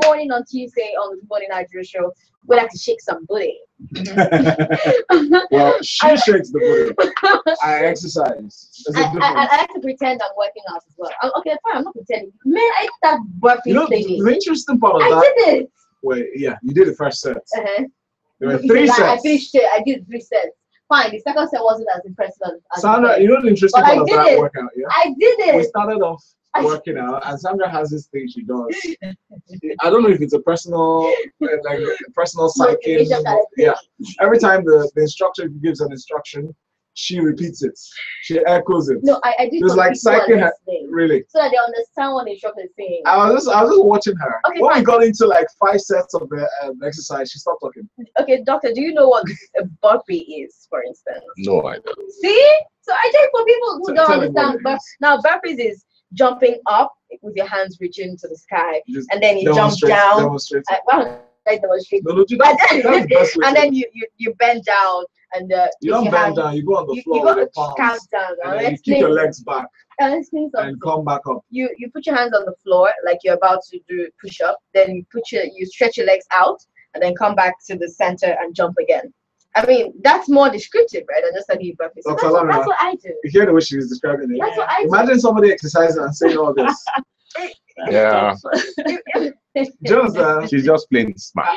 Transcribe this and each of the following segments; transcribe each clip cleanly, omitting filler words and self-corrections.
morning on Tuesday on the Morning Nigeria show, we like to shake some booty. Well, she shakes the booty. I exercise. I like to pretend I'm working out as well. Okay, fine, I'm not pretending. Man, I did that burpee thing. The interesting part of that. I did it. Wait, yeah, you did the first set. There were You 3 said, sets. I finished it. I did 3 sets. Fine, the second set wasn't as impressive as Sandra, you know the interesting part of that workout, yeah? I did it. We started off working out, and Sandra has this thing she does. I don't know if it's a personal, like personal psyche. Yeah. Every time the instructor gives an instruction, she repeats it. She echoes it. No, I did. It's like psyche, really. So that they understand what the instructor is saying. I was just watching her. Okay, when we got into like 5 sets of the exercise, she stopped talking. Okay, doctor, do you know what a burpee is, for instance? No, I don't. See? So I think for people who don't understand, now burpees is jumping up with your hands reaching to the sky, and then you jump down. Demonstrate. And then you bend down, and you don't bend down. You go on the floor with your palms, and then you keep your legs back and come back up. You put your hands on the floor like you're about to do push up. Then you stretch your legs out, and then come back to the center and jump again. I mean, that's more descriptive, right? Than just like you burpees. So that's what I do. You hear the way she was describing it. That's what I do. Imagine somebody exercising and saying all this. Yeah. She's just plain smart.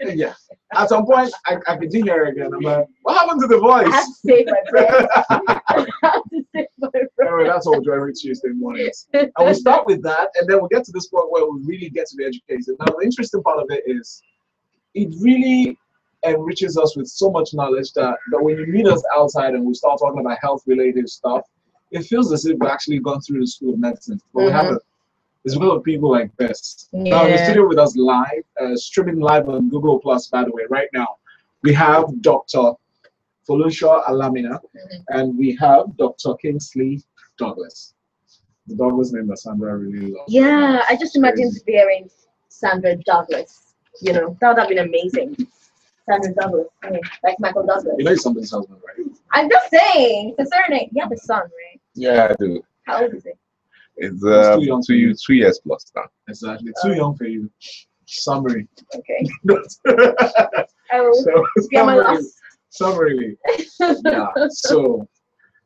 Yeah. At some point, I could hear her again. I'm like, what happened to the voice? I have to save my breath. I have to save my breath. Anyway, that's what we do every Tuesday mornings. And we start with that, and then we get to this point where we really get to be educated. Now, the interesting part of it is, it really enriches us with so much knowledge that when you meet us outside and we start talking about health-related stuff, it feels as if we've actually gone through the school of medicine. But we haven't. It's because of people like this. Yeah. Now in the studio with us live, streaming live on Google Plus, by the way, right now, we have Dr. Folusha Alamina, and we have Dr. Kingsley Douglas. The Douglas name that Sandra really loves. Yeah, I just imagined bearing Sandra Douglas. You know, that would have been amazing. Sandra Douglas, like Michael Douglas. You know he's somebody's husband, right? I'm just saying, it's a surname. You have a son, right? Yeah, I do. How old is he? It's 2 years plus now. Exactly. Too young for you. Summary. Okay. Summary. Yeah. So,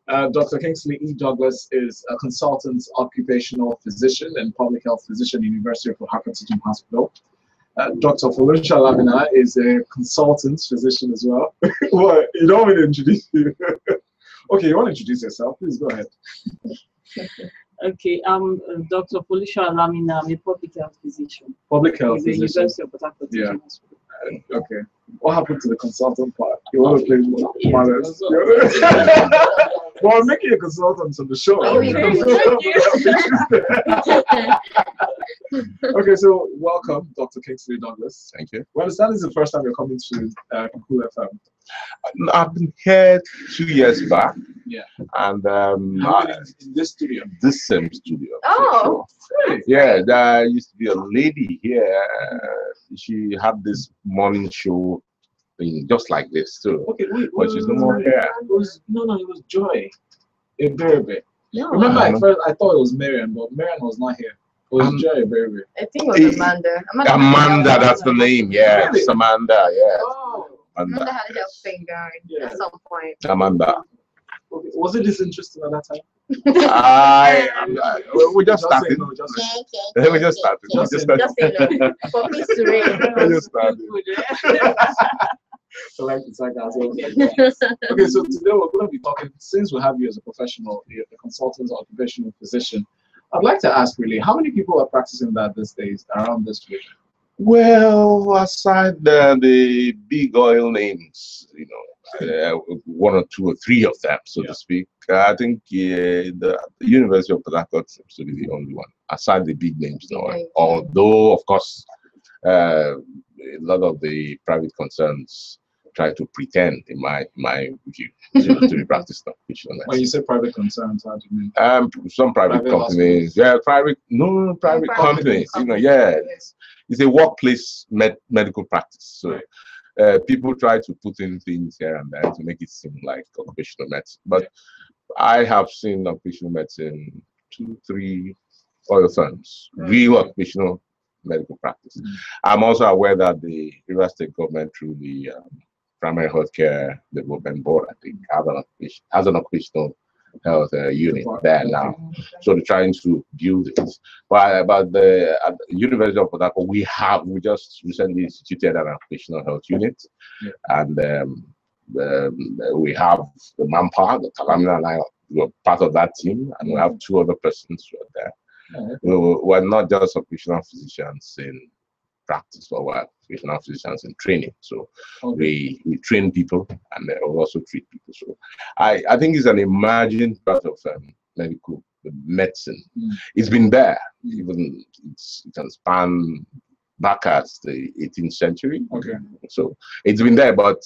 Dr. Kingsley E. Douglas is a consultant occupational physician and public health physician at the University of Oaxaca Teaching Hospital. Dr. Folusha Alamina is a consultant physician as well. What? You don't want me to introduce you? Okay, you want to introduce yourself? Please go ahead. Okay, I'm Dr. Folusha Alamina. I'm a public health physician. Public health at the physician. University of Oaxaca Teaching Hospital. Okay. What happened to the consultant part? You want to play modest? Well, I'm making a consultant on the show. Okay, so welcome, Dr. Kingsley Douglas. Thank you. We understand this is the first time you're coming to Cool FM. I've been here 2 years back. Yeah. And in this studio. This same studio. Oh, really? Yeah, there used to be a lady here. She had this morning show thing just like this too. Okay, but she's no more here. It was Joy. A Berebe. no. Remember, at first I thought it was Marian, but Marian was not here. It was Joy Berebe. I think it was Amanda. Amanda, that's the name. Yeah, Really? it's Amanda. Yeah. Oh. Amanda had a health thing going at some point. Amanda. Okay. Was it this interesting at that time? We just started. No, just We just started. Just say no. For peace to reign. We just started. I like the sarcasm. Okay, so today we're going to be talking, since we have you as a professional, a consultant, occupational physician, I'd like to ask really, how many people are practicing that these days around this region? Well, aside the big oil names, you know, 1 or 2 or 3 of them, so to speak, I think the University of Port Harcourt seems to be the only one, aside the big names. Although, of course, a lot of the private concerns try to pretend, in my view, to be practiced occupational medicine. When you say private concerns, how do you mean? Some private companies, hospitals? private companies, you know, it's a workplace medical practice. So people try to put in things here and there to make it seem like occupational medicine. But I have seen occupational medicine 2, 3 oil firms, real occupational medical practice. I'm also aware that the River State government, through the Primary Healthcare Development Board, I think, has an occupational health unit there now. So they're trying to build it. But at the University of Port Harcourt, we just recently instituted an occupational health unit, and we have the manpower. The Talamina and I were part of that team, and we have 2 other persons who are there. We're not just occupational physicians in practice, but we're occupational physicians in training. So we train people, and we also treat people. So I think it's an emerging part of medical medicine. It's been there, even it can span back as the 18th century. So it's been there, but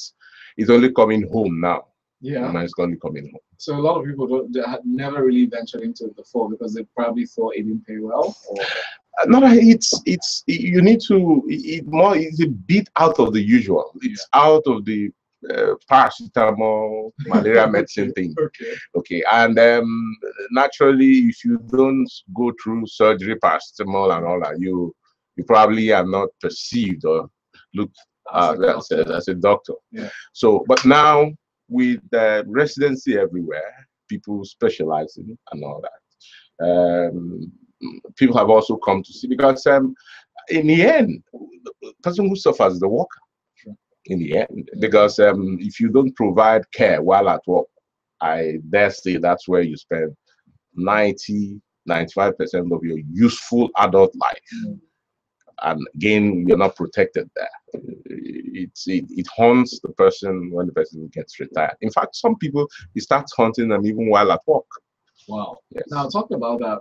it's only coming home now. And it's only coming home. So a lot of people had never really ventured into it before because they probably thought it didn't pay well. Or... No, it's you need to it's a bit out of the usual. It's out of the paracetamol, malaria medicine thing. And naturally, if you don't go through surgery, paracetamol, and all that, you probably are not perceived or looked as a doctor. So, but now with residency everywhere, people specializing and all that. People have also come to see, because in the end, the person who suffers is the worker. In the end, because if you don't provide care while at work, I dare say that's where you spend 95% of your useful adult life. And again, you're not protected there. It haunts the person when the person gets retired. In fact, some people, it starts haunting them even while at work. Wow. Now, talk about that.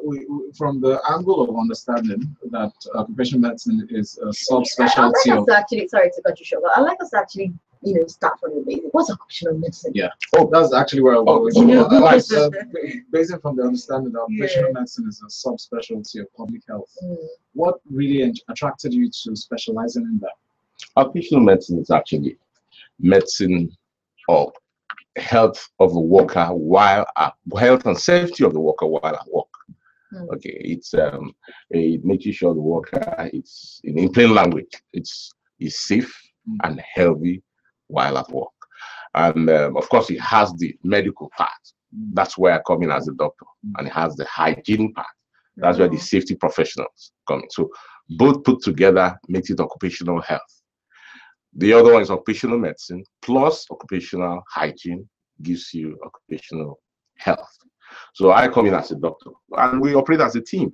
From the angle of understanding that occupational medicine is a subspecialty. I like us to actually, sorry to cut you short, but I like us to actually, start from the basics. What's occupational medicine? That's actually where I was. Based from the understanding that occupational medicine is a subspecialty of public health. What really attracted you to specializing in that? Occupational medicine is actually medicine of health of the worker while health and safety of the worker while at work. It's making sure the worker, it's in plain language, is safe and healthy while at work. And of course, it has the medical part. That's where I come in as a doctor, and it has the hygiene part. That's where the safety professionals come in. So both put together makes it occupational health. The other one is occupational medicine plus occupational hygiene gives you occupational health. So I come in as a doctor, and we operate as a team.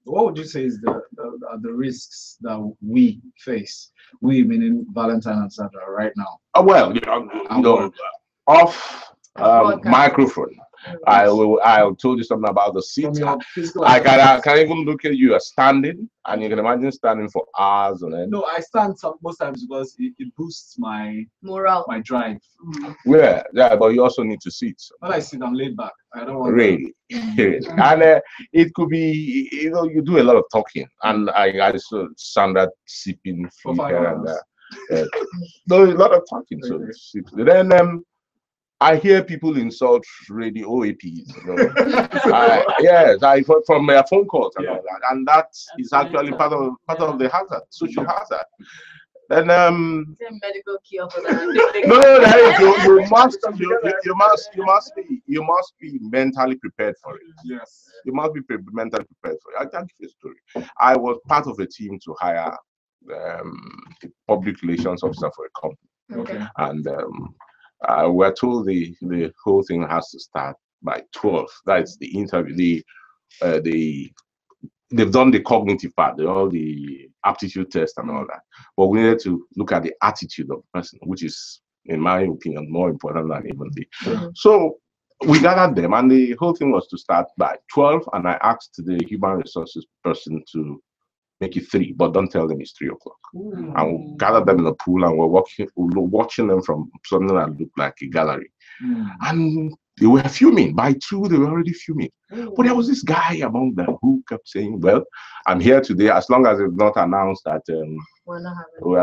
What would you say is the risks that we face, we meaning Valentine and Sandra, right now? Well, off microphone, I told you something about the seat. I can even look at you as standing, and you can imagine standing for hours on end. No, I stand most times because it boosts my morale, my drive. Yeah, but you also need to sit. When I sit, I'm laid back. I don't want really. And it could be, you do a lot of talking, and I saw Sandra sipping here and there. No, a lot of talking. So then I hear people insult radio OAPs. From their phone calls and all that, and that is actually part of the hazard, social hazard. Then medical cure for that. you must be mentally prepared for it. Yes, you must be mentally prepared for it. I can give you a story. I was part of a team to hire a public relations officer for a company, and we're told the whole thing has to start by 12. That's the interview. They've done the cognitive part, all the aptitude test and all that. But we needed to look at the attitude of the person, which is, in my opinion, more important than even the. So we gathered them, and the whole thing was to start by 12. And I asked the human resources person to make it 3, but don't tell them it's 3 o'clock. And we gathered them in a pool, and we're watching them from something that looked like a gallery. And they were fuming. By 2, they were already fuming. But there was this guy among them who kept saying, well, I'm here today, as long as they've not announced that we're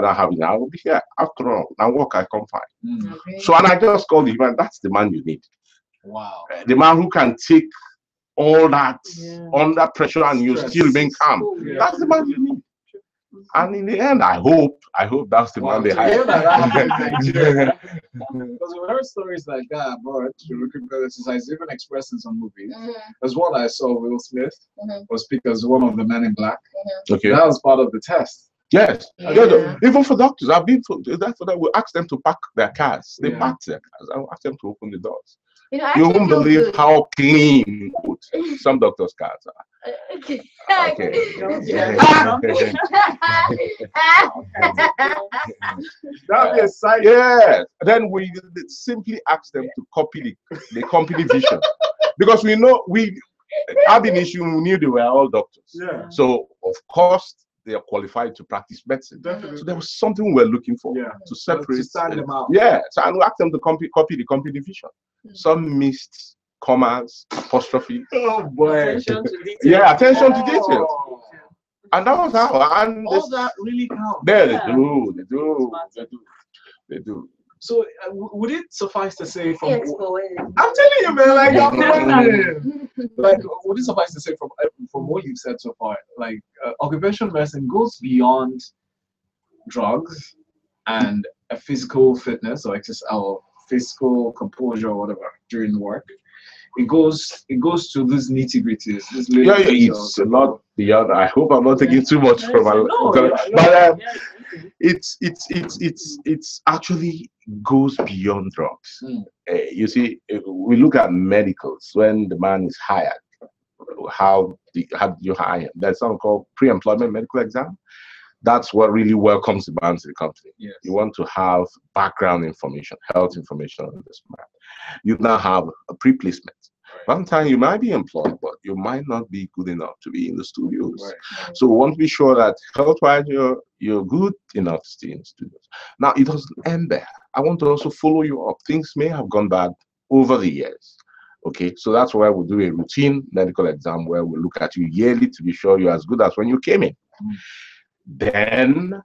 not having it, I will be here. After all, now work I come find. So, and I just called him, and that's the man you need. Wow. The man who can take all that under pressure and you still remain calm. That's the man you need. And in the end, I hope that's the man they hired. Because we've heard stories like that abroad. The recruitment exercise even expressed in some movies. There's one I saw. Will Smith was picked as one of the men in black. Okay. That was part of the test. Yes. Even for doctors, I've been for that. We ask them to pack their cars. They pack their cars. I ask them to open the doors. You won't believe how clean some doctors' cars are. Okay. That'd be a sight. Yes. Then we simply ask them to copy the company vision, because we have an issue. We knew they were all doctors. Yeah. So of course they are qualified to practice medicine. Definitely. So there was something we were looking for to separate. To stand them out. Yeah. So and we asked them to copy the company vision. Some missed commas, apostrophe. Oh boy. Attention to detail. Yeah, attention to details. And that was how. And all that really counts. There Yeah. they do. So would it suffice to say from? Yes, I'm telling you, man. Like I'm learning. Like would it suffice to say from what you've said so far? Like occupational medicine goes beyond drugs and a physical fitness or exercise or physical composure or whatever during work. It goes to these nitty-gritties. It's a lot beyond. I hope I'm not taking too much from but it's actually goes beyond drugs. You see, we look at medicals when the man is hired. How do you hire him? There's something called pre-employment medical exam. That's what really welcomes the man to the company. Yes. You want to have background information, health information on this man. You now have a pre-placement. Valentine, you might be employed, but you might not be good enough to be in the studios. Right. So we want to be sure that health-wise you're good enough to stay in the studios. Now it doesn't end there. I want to also follow you up. Things may have gone bad over the years. Okay, so that's why we do a routine medical exam where we look at you yearly to be sure you're as good as when you came in. Then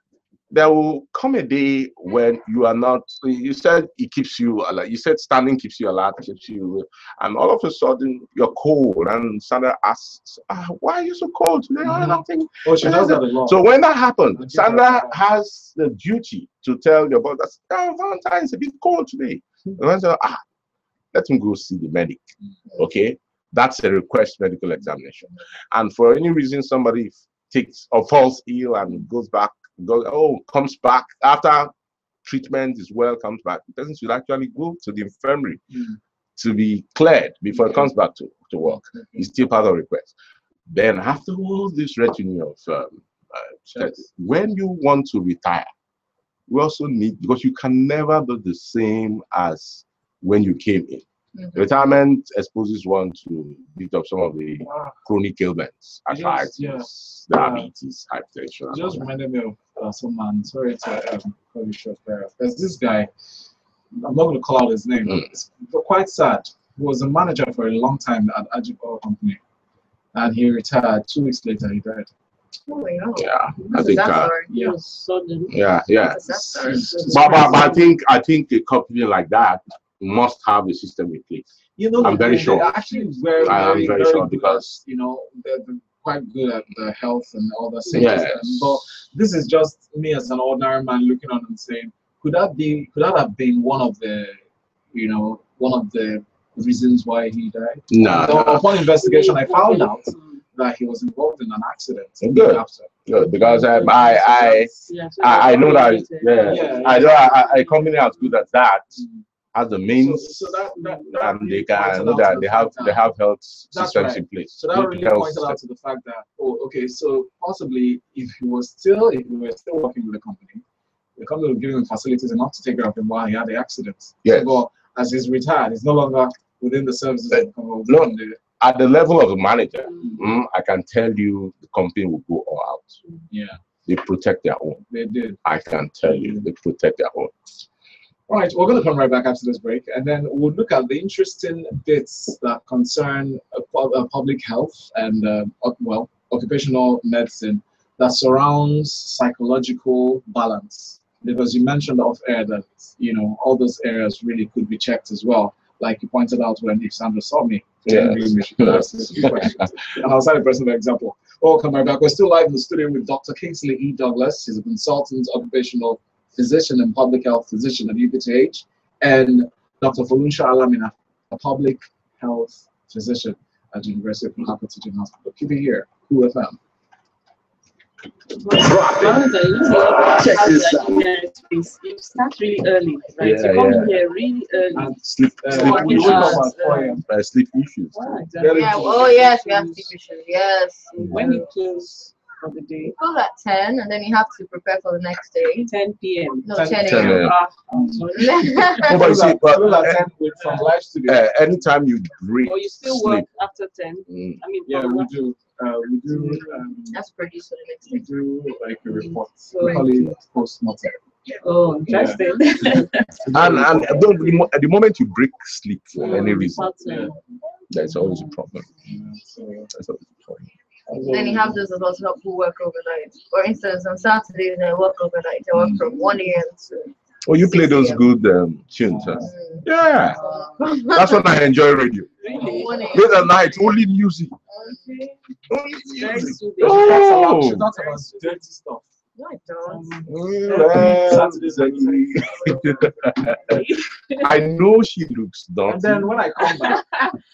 there will come a day when you are not. You said it keeps you alive. You said standing keeps you alive, keeps you, and all of a sudden you're cold. And Sandra asks, "Why are you so cold today?" Nothing. Oh, she does that a lot. So when that happens, Sandra has the duty to tell your boss that Valentine is a bit cold today. And say, let him go see the medic. Okay, that's a request medical examination. And for any reason somebody takes or falls ill and comes back after treatment is well, comes back. The person should actually go to the infirmary to be cleared before it comes back to work. It's still part of the request. Then after all this retinue of when you want to retire, we also need, because you can never do the same as when you came in. Retirement exposes one to beat up some of the chronic ailments, arthritis, diabetes, hypertension. Just reminded me of someone. Sorry to call you short there. There's this guy. I'm not going to call out his name. It's quite sad. He was a manager for a long time at Ajib Oil Company, and he retired. 2 weeks later, he died. Oh, yeah. Yeah, I think. Yeah. Yeah. But I think a company like that must have a system in place. You know, I'm very sure. They're actually very sure good because at, they're quite good at the health and all that stuff. Yes. But this is just me as an ordinary man looking on and saying, could that have been one of the reasons why he died? No. Upon investigation, I found out that he was involved in an accident. Good. Because I know that I know a company as good as that has the means, and they can know that they have health systems in place. So that really pointed out to the fact that so possibly if we were still working with the company would give him facilities enough to take care of him while he had the accident. Yes. So, but as he's retired, he's no longer within the services of the company. No. At the level of the manager, I can tell you the company will go all out. Yeah. They protect their own. They did. I can tell you, they protect their own. All right, we're going to come right back after this break, and then we'll look at the interesting bits that concern public health and, occupational medicine that surrounds psychological balance. Because you mentioned off air that, all those areas really could be checked as well. Like you pointed out when Sandra saw me, Yeah. And I'll cite a personal example. Welcome back. We're still live in the studio with Dr. Kingsley E. Douglas. He's a consultant, occupational physician and public health physician at UPTH, and Dr. Folunsho Alamina, a public health physician at the University of Port Harcourt Teaching Hospital. Keep it here, Cool FM. Check this out. You start really early, right? You come in here really early. And sleep. We wake up at 4 a.m. Sleep issues. Yeah. Oh yes, we have sleep issues. Yes. When you close for the day? Close at 10, and then you have to prepare for the next day. 10 p.m. No, 10 a.m. But you see, from live studio. anytime you break, Or you still work after 10? I mean, yeah, we do. That's produced for the next day. We do like a report. We call it post-mortem. Oh, interesting. and the moment you break sleep for any reason, there's always a problem. That's always a problem. Then you have those as well to help who work overnight. For instance, on Saturdays I work overnight. I work from 1 a.m. to. Oh, you play those good tunes, huh? Yeah, that's when I enjoy radio. Really? Day and night, only music. Only music. Oh, She's not about dirty stuff. No, I don't. I know she looks dirty. And then when I come back,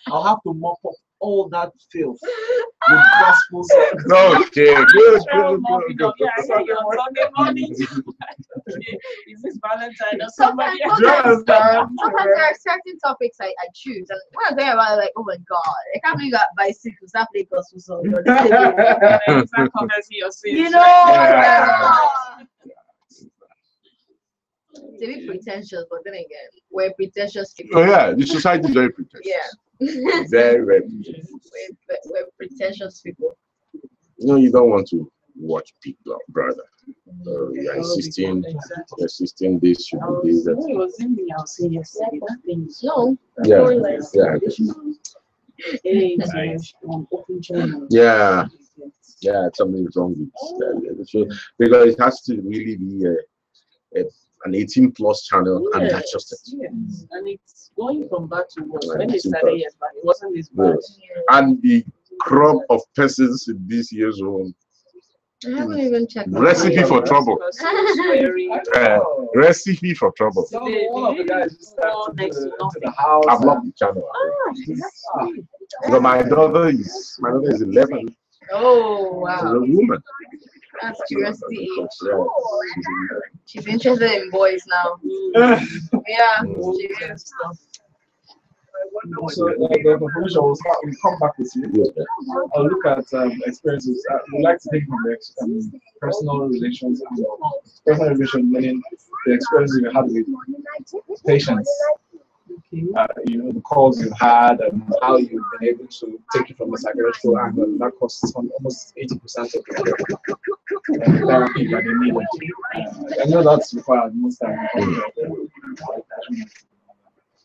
I'll have to mop up all that filth with gospel songs. Okay, good. Sunday morning. Is this Valentine or somebody else? Sometimes there are certain topics I choose, and when I'm thinking about it, like, oh my god, I can't believe that bicycle, that play gospel song. You know, it's a bit pretentious, but then again, we're pretentious people. Oh yeah, the society is very pretentious. Yeah. Very, very pretentious. We're pretentious people. No, you don't want to watch Big Brother. You're insisting this should be this. It was in the house yesterday. That thing. No. Yeah, something's wrong with that. Because it has to really be an 18+ channel, and that's just it. Yes. And it's going from bad to worse. When they started years back, it wasn't this bad. And the crop of persons in this year's own. I haven't even checked. Recipe for trouble. Recipe for trouble. So one of the guys just stepped into the house. I've locked the channel. So my daughter is 11. Oh wow. She's a woman. That's curiosity age. She's interested in boys now. Yeah, she is. So we'll come back with you. I'll look at experiences. We'd like to take from the personal relations. Personal relations meaning the experiences you had with patients. The calls you've had and how you've been able to take it from the psychological angle. That costs almost 80% of the therapy that they need. I know that's required most times.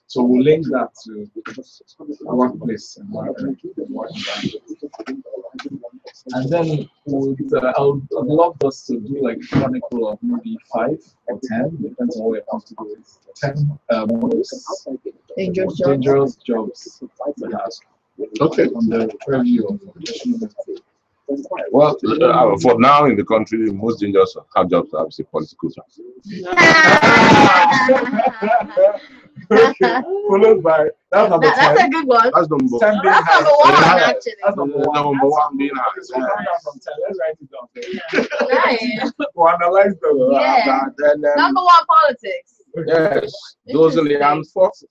So we'll link that to the workplace environment. And then I'd love us to do like a chronicle of maybe 5 or 10, depends on what you're comfortable with. 10 most dangerous jobs. Okay. On the review of professional medicine. Well, for now in the country, the most dangerous jobs are the political jobs. Followed by that's number 10. That's a good one. That's number 10 being That's high. number one, actually. That's number one. Number one being high. So we'll come down from 10. Let's write it down. Nice. We'll analyze them. Yeah. Number one, politics. Yes, those are the armed forces.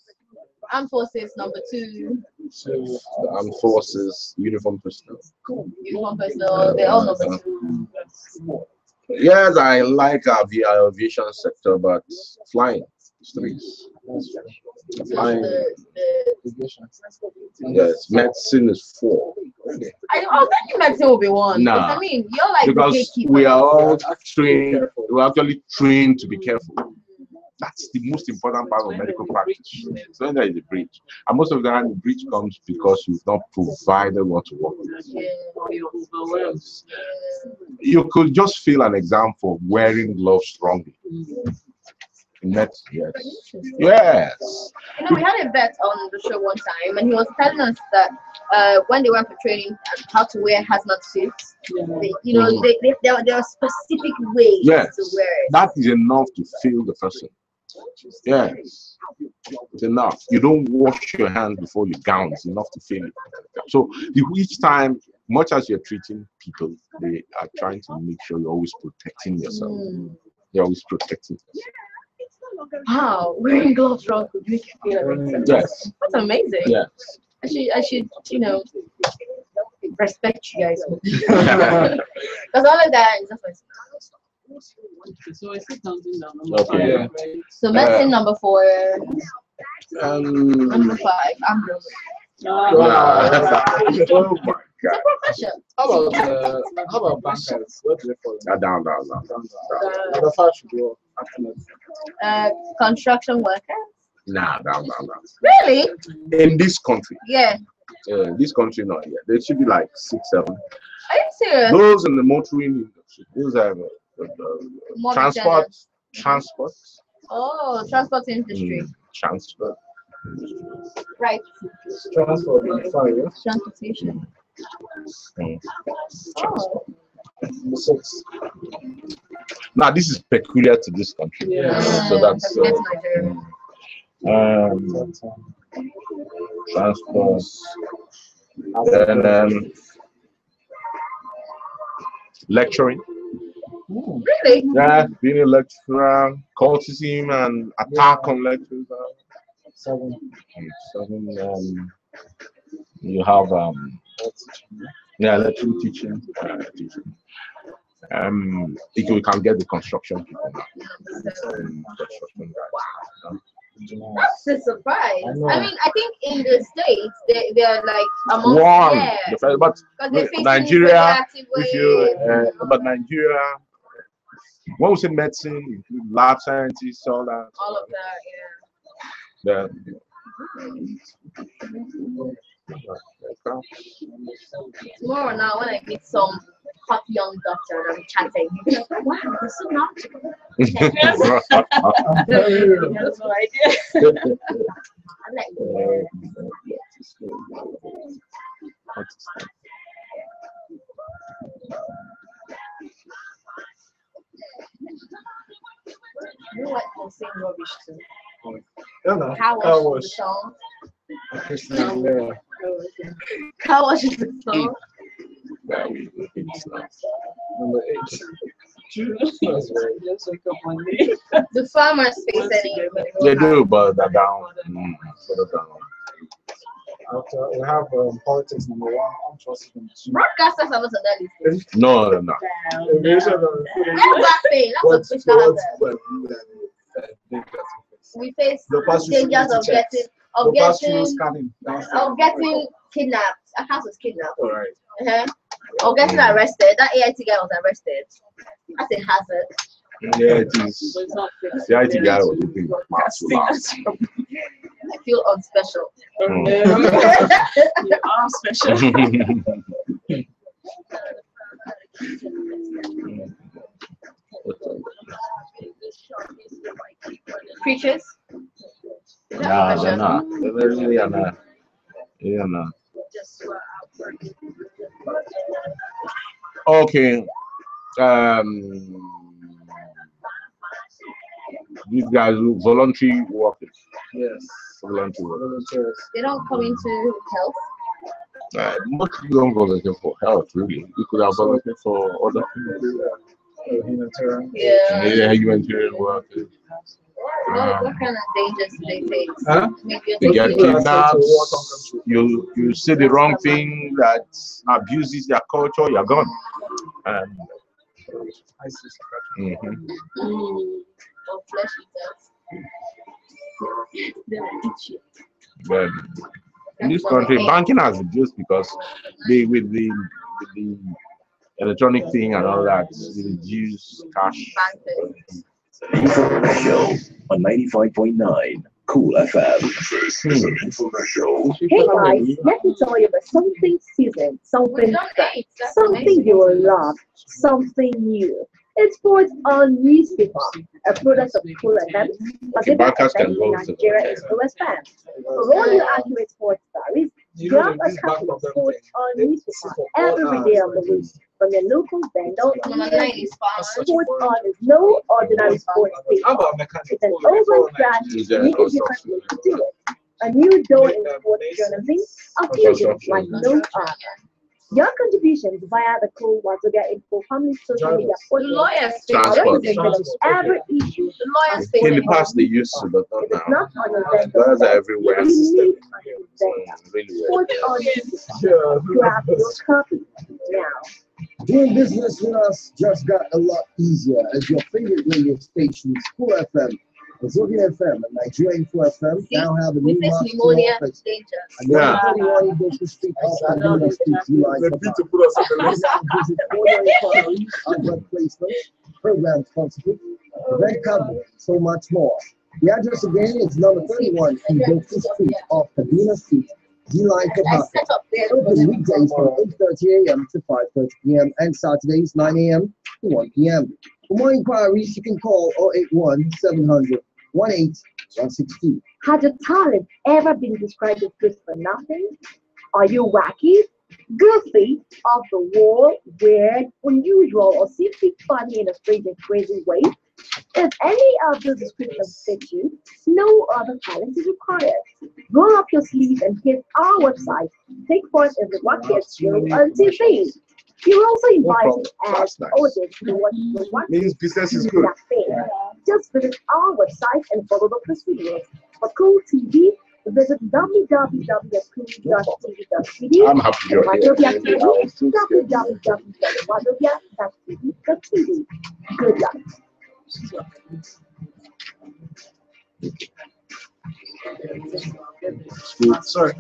Armed forces, number 2. So the armed forces, uniform personnel. Uniform personnel, they're all number 2. Yes, I like the aviation sector, but flying streets. Flying. Yes, medicine is 4. I was thinking medicine will be 1. Nah. I mean, you're like Because the gatekeeper. we are all trained, we're actually trained to be careful. That's the most important part of medical practice. So when there is a breach, and most of the time the breach comes because you've not provided what to work with. You could just fail an exam for wearing gloves wrongly. Net, yes. Yes. You know, we had a vet on the show one time, and he was telling us that when they went for training, how to wear hazmat suits, there are specific ways to wear it. That is enough to fail the person. Yes, it's enough. You don't wash your hands before you gown. It's enough to fail it. So each time, much as you're treating people, they are trying to make sure you're always protecting yourself. You're always protecting yourself. Wow, wearing gloves wrong could make you feel amazing. Yes. That's amazing. Yes. I should, respect you guys. Because all of that is just like. So I still counting down. Okay. Five, right? So medicine number 4. Number 5. I'm good. Oh my It's a God. profession. How about bankers? What do they call them? Down. The fact should go after Construction workers. Down. Really? In this country. Yeah. This country, not yet. There should be like 6, 7. Are you serious? Those in the motoring industry, those are transport. Oh, transport industry. Transport. Right. transport. Transportation. Transport. Oh. 6. Now this is peculiar to this country. Yeah. So that's Nigeria. transport. And lecturing. Really? Yeah, being a lecturer, cultism and attack on lecturers. 7. You have lecturing, teaching. We can get the construction people now. Construction guys. That's a surprise. I mean, I think in the States they're like among but Nigeria, but Nigeria, when we say medicine, include lab scientists, all that. All of that, Tomorrow now, when I meet some hot young doctor and I'm chatting, he's like, wow, you're so knowledgeable. That's no idea. I'm like, you know what I'm saying rubbish to? Car wash is the song. Car wash is the song. Number 8. Just wake up one day. The farmers face any. They do, but they're down. After we have politics number 1. I'm trusting them. Broadcasters are not on that list. No. That's bad thing. That's what we have. We face dangers of getting kidnapped. A house was kidnapped. All right. Or getting arrested. That AIT guy was arrested. That's a hazard. Yeah, it is. The IT guy was looking I feel unspecial. You are special. Preachers? No, they're not. They really are not. They are not. Okay. These guys do voluntary workers. Yes. Voluntary workers. They don't come into health. Most people don't volunteer for health, really. You could have volunteered for other things. Humanitarian. Yeah. Humanitarian workers. What kind of dangers do they face? Huh? You get kidnapped, you say the wrong thing that abuses their culture, you're gone. And Or flesh eaters. They will eat you. but in this country, banking has reduced because with the electronic thing and all that, they reduce cash. Show on 95.9 Cool FM. Hey guys, let me tell you about something seasoned, something fresh, something you will love, something new. It's Sports on Newspaper, a product of Cool FM, Okay, broadcast can go to Nigeria is OSFM. For all your accurate sports stories, grab a copy of Sports on Newspaper every day of the week from your local vendor. Sports On is no ordinary sports paper. It's an overbrand, unique and different way to do it. A new door in sports journalism, a fusion like no other. Your contributions via the Cool Wazobia Info family social media portal are every issue. In the past, they used to, but not now. Those are everywhere. Really well. Grab your copy now. Doing business with us just got a lot easier as your favorite radio stations, Cool FM, Wazobia FM, and Nigeria Info FM now have a new pneumonia office. danger. And now everyone able to speak off and do the streets you like about. Visit all your inquiries, advert placements, program sponsorship, event coverage, so much more. The address again is number 31 in Douglas Street off Kaduna Street, D-Line Kabaka. Open weekdays from 8:30 a.m. to 5:30 p.m. and Saturdays 9 a.m. to 1 p.m. For more inquiries, you can call 081-700-18162. Has your talent ever been described as good for nothing? Are you wacky, goofy, off the wall, weird, unusual, or simply funny in a strange and crazy way? If any of those descriptions fit you, no other talent is required. Roll up your sleeves and hit our website. Take part in the wackiest show on TV. You're also invited as audience to watch the Means business is good. Just visit our website and follow the procedures. For Cool TV, visit www.cool.tv.tv. I'm happy you're here. www.wazobia.tv.tv. Good luck. Sorry,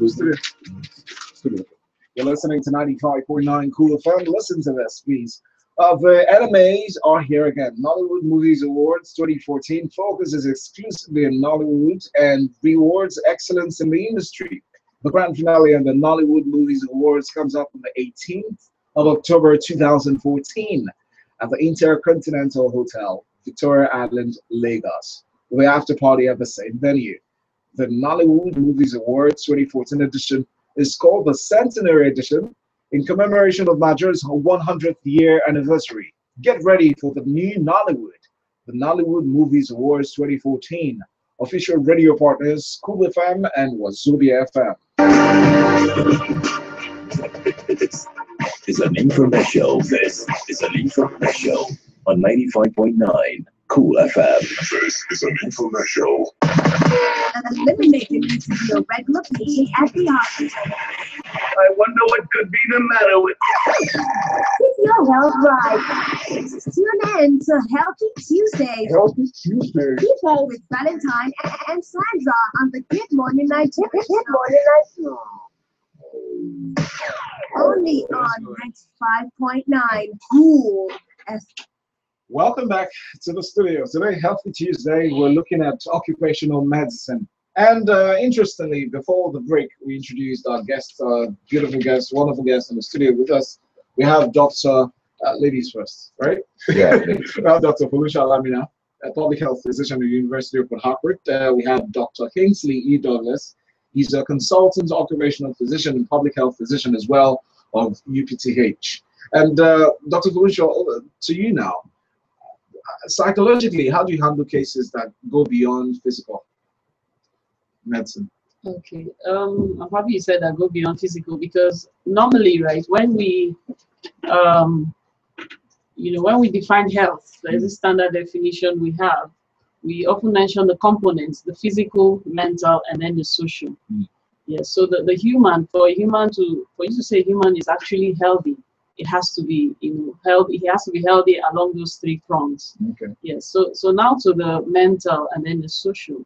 you're listening to 95.9 Cool FM. Listen to this, please. The NMAs are here again. Nollywood Movies Awards 2014 focuses exclusively on Nollywood and rewards excellence in the industry. The grand finale of the Nollywood Movies Awards comes up on the 18th of October 2014 at the Intercontinental Hotel, Victoria Island, Lagos, with the after party at the same venue. The Nollywood Movies Awards 2014 edition is called the Centenary Edition in commemoration of Nigeria's 100th year anniversary. Get ready for the new Nollywood, the Nollywood Movies Awards 2014. Official radio partners, Cool FM and Wazobia FM. This is an infomercial. This is an infomercial on 95.9 Cool FM. This is an infomercial. Eliminated to be a regular patient at the hospital. I wonder what could be the matter with Keep your health right. Tune in to Healthy Tuesday. Healthy Tuesday. People with Valentine and Sandra on the Good Morning Night Show. Only on 95.9 Cool FM. Welcome back to the studio. Today, Healthy Tuesday, we're looking at occupational medicine. And interestingly, before the break, we introduced our guest, beautiful guest, wonderful guest in the studio with us. We have Dr. Ladies first, right? Yeah. We have Dr. Felucia Lamina, a public health physician at the University of Port Harcourt. We have Dr. Kingsley E. Douglas. He's a consultant occupational physician and public health physician as well of UPTH. And Dr. Felucia, to you now. Psychologically, how do you handle cases that go beyond physical medicine? Okay, I'm happy you said that go beyond physical, because normally, right, when we, when we define health, there's a standard definition we have. We often mention the components: the physical, mental, and then the social. Yeah. So the human, for you to say human is actually healthy, it has to be, healthy. It has to be healthy along those three prongs. Okay. Yes. So now to the mental and then the social.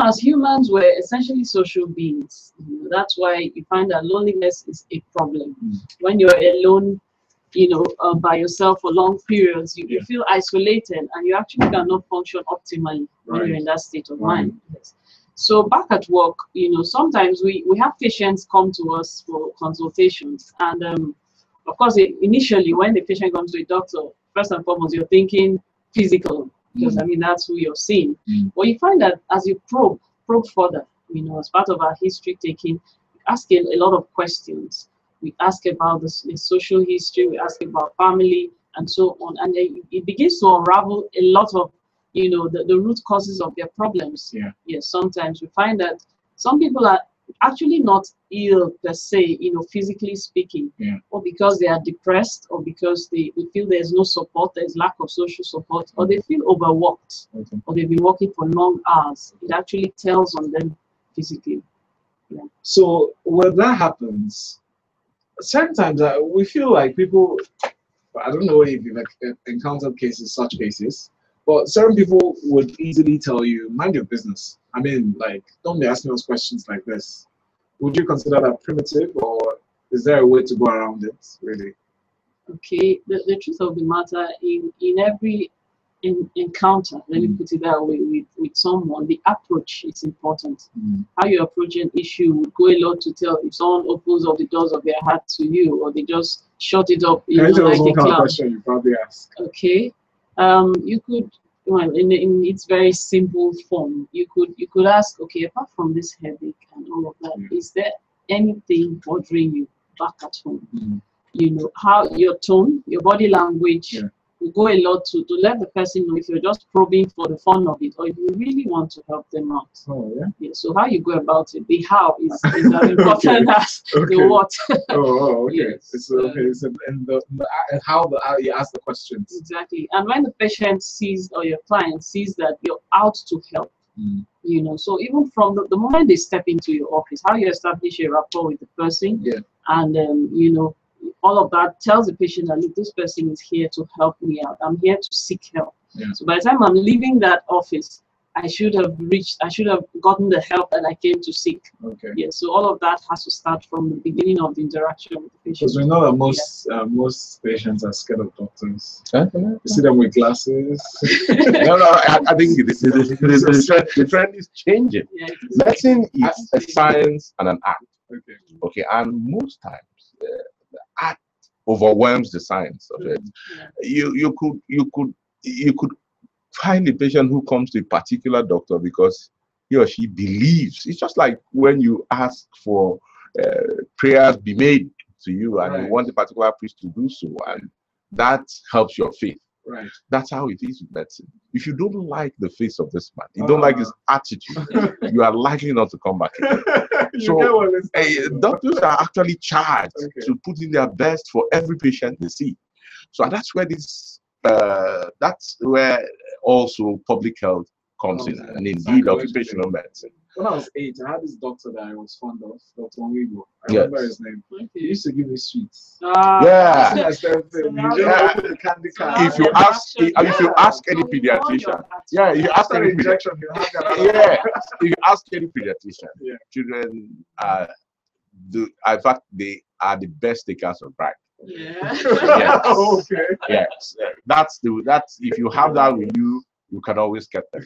As humans, we're essentially social beings. That's why you find that loneliness is a problem. When you're alone, by yourself for long periods, you feel isolated, and you actually cannot function optimally when you're in that state of mind. Yes. So back at work, sometimes we have patients come to us for consultations, and of course, initially when the patient comes to a doctor, first and foremost, you're thinking physical, because I mean, that's who you're seeing. But you find that as you probe further, you know, as part of our history taking, we ask a lot of questions. We ask about the social history, we ask about family, and so on. And it begins to unravel a lot of, you know, the root causes of their problems. Yes, sometimes we find that some people are actually not ill per se, you know, physically speaking, or because they are depressed, or because they feel there's no support, there's lack of social support, or they feel overworked, or they've been working for long hours. It actually tells on them physically. So when that happens, sometimes we feel like people, I don't know if you've encountered such cases, but certain people would easily tell you, mind your business. I mean, like, don't be asking us questions like this. Would you consider that primitive, or is there a way to go around it, really? Okay, the truth of the matter, in every encounter, let me put it that way, with someone, the approach is important. How you approach an issue would go a lot to tell if someone opens up the doors of their heart to you, or they just shut it up, you know, like a cloud. Question you probably ask. Okay, you could, well, in its very simple form, you could ask, okay, apart from this headache and all of that, is there anything bothering you back at home? You know, how your tone, your body language will go a lot to let the person know if you're just probing for the fun of it, or if you really want to help them out. So how you go about it, the how is as important as the what. Yes. And how you ask the questions. Exactly. And when the patient sees, or your client sees that you're out to help, you know, so even from the moment they step into your office, how you establish a rapport with the person, and you know, all of that tells the patient that, look, this person is here to help me out. I'm here to seek help. So by the time I'm leaving that office, I should have gotten the help that I came to seek. So all of that has to start from the beginning of the interaction with the patient. Because we know that most patients are scared of doctors. You see them with glasses. I think the trend is changing. Medicine is a science and an art. And most times the art overwhelms the science of it. You could find a patient who comes to a particular doctor because he or she believes. It's just like when you ask for prayers be made to you, and you want a particular priest to do so, and that helps your faith. That's how it is with medicine. If you don't like the face of this man, you don't like his attitude, you are likely not to come back again. So doctors are actually charged to put in their best for every patient they see. So that's where also public health comes in, and indeed occupational medicine. When I was 8, I had this doctor that I was fond of, Dr. Onwigo. I remember his name. He used to give me sweets. If you ask any pediatrician, children in fact, they are the best takers of bride. That's if you have that with you, you can always get them.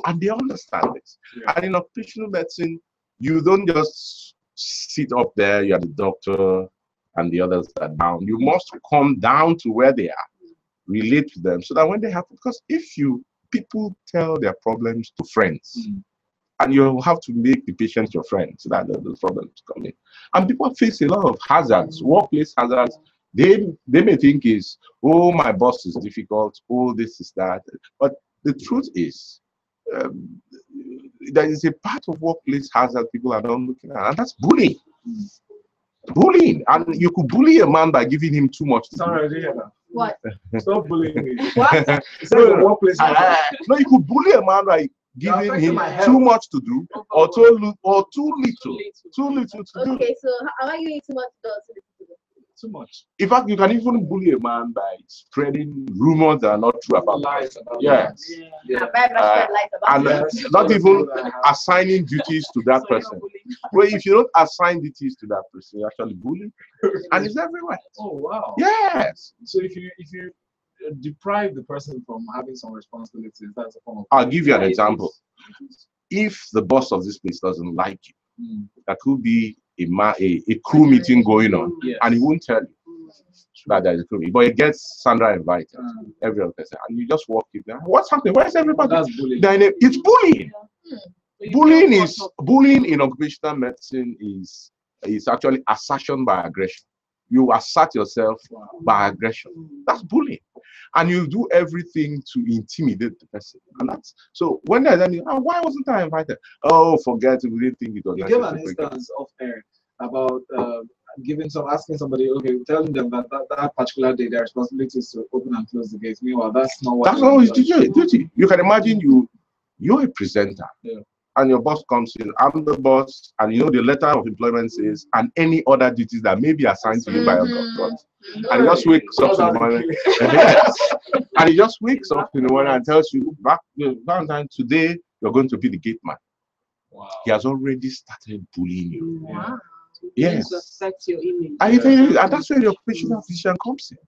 And they understand this. And in occupational medicine, you don't just sit up there, you're the doctor and the others are down. You must come down to where they are, relate to them, so that when they happen, because if people tell their problems to friends, and you have to make the patient your friend, so that the problems come in. And people face a lot of hazards, workplace hazards. They may think is, oh, my boss is difficult, oh, this is that. But the truth is, there is a part of workplace hazard people are not looking at, and that's bullying. Bullying. And you could bully a man by giving him too much to do. What? Stop bullying me. What? No, you could bully a man by giving him too much to do, or too little to do. Okay, so am I giving too much to do? Too much. In fact, you can even bully a man by spreading rumors that are not true about lies. And not even assigning duties to that person. Well, if you don't assign duties to that person, you actually bully, and it's everywhere. Oh wow. Yes. So if you deprive the person from having some responsibilities, that's a form of. I'll give you an example. If the boss of this place doesn't like you, there could be a crew meeting going on, and he won't tell you. that there is a crew. But it gets Sandra invited. Every other person, and you just walk in there. What's happening? Where's everybody? That's bullying. Then it's bullying. Bullying in occupational medicine is actually assertion by aggression. You assert yourself by aggression. That's bullying. And you do everything to intimidate the person. And that's so when there's any, why wasn't I invited? Oh, forget it, we didn't think it was. You give an instance of air about asking somebody, okay, telling them that particular day their responsibility is to open and close the gates. Meanwhile, that's not what. That's always duty. You can imagine you're a presenter. Yeah. And your boss comes in, I'm the boss, and you know the letter of employment says, and any other duties that may be assigned to you by your boss. And he just wakes up in the morning. And he just wakes up in the morning and tells you, Valentine, today you're going to be the gate man. Wow. He has already started bullying you. Wow. Yes. To affect your image. And that's where the occupational physician comes in.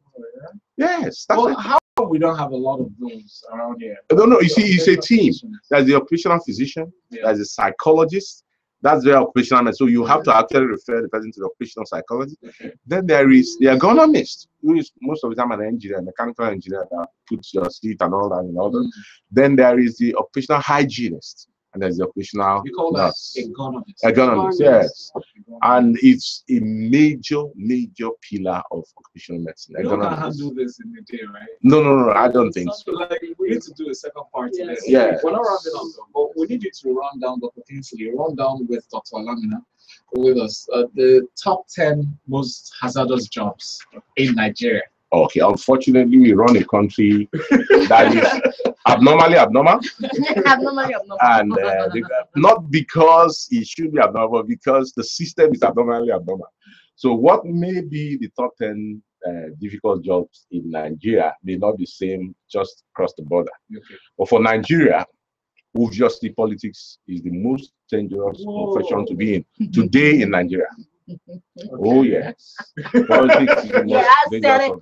Yes. How we don't have a lot of those around here? No, you see, it's a team. There's the occupational physician, there's a psychologist, that's the occupational medicine. So you have to actually refer the person to the occupational psychologist. Then there is the ergonomist, who is most of the time an engineer, mechanical engineer that puts your seat and all that in order. Then there is the occupational hygienist. And there's the occupational nurse. Ergonomist, yes. And it's a major pillar of occupational medicine. You can't do this in a day, right? No, I don't think so. Like, we need to do a second part today. Yeah. We're not rounding up, but we need you to run down Dr. Kingsley, run down with Dr. Alamina with us the top 10 most hazardous jobs in Nigeria. Okay, unfortunately, we run a country that is abnormal. And not because it should be abnormal, because the system is abnormally abnormal. So what may be the top 10 difficult jobs in Nigeria may not be the same just across the border. Okay. But for Nigeria, obviously politics is the most dangerous profession to be in today in Nigeria. Oh yes, politics is the most dangerous.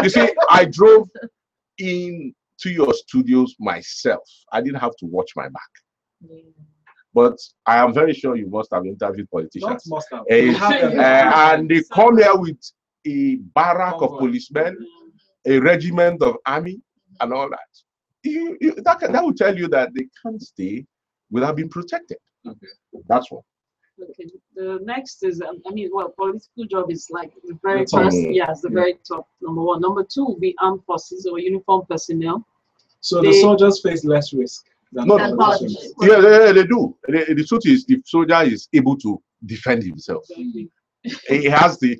You see, I drove into your studios myself. I didn't have to watch my back. But I am very sure you must have interviewed politicians. And they come here with a barrack of policemen, a regiment of army, and all that. That will tell you that they can't stay without being protected. Okay. That's one. Okay. The next is, political job is like the very first. Yes, the very top, number one. Number two will be armed forces or uniformed personnel. So the soldiers face less risk than politicians. Yeah, they do. The truth is, the soldier is able to defend himself. He has the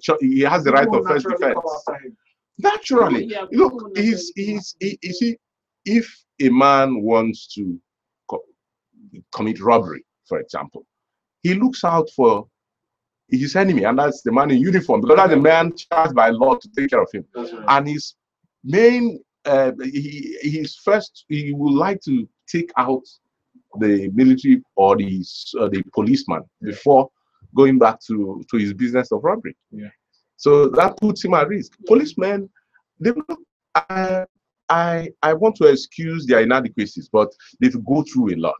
right of first defense. Naturally, look, if a man wants to commit robbery, for example, he looks out for his enemy, and that's the man in uniform, because that's the man charged by law to take care of him. Right. And his main, he would like to take out the military or the policeman before going back to his business of robbery. Yeah. So that puts him at risk. Policemen, I want to excuse their inadequacies, but they go through a lot.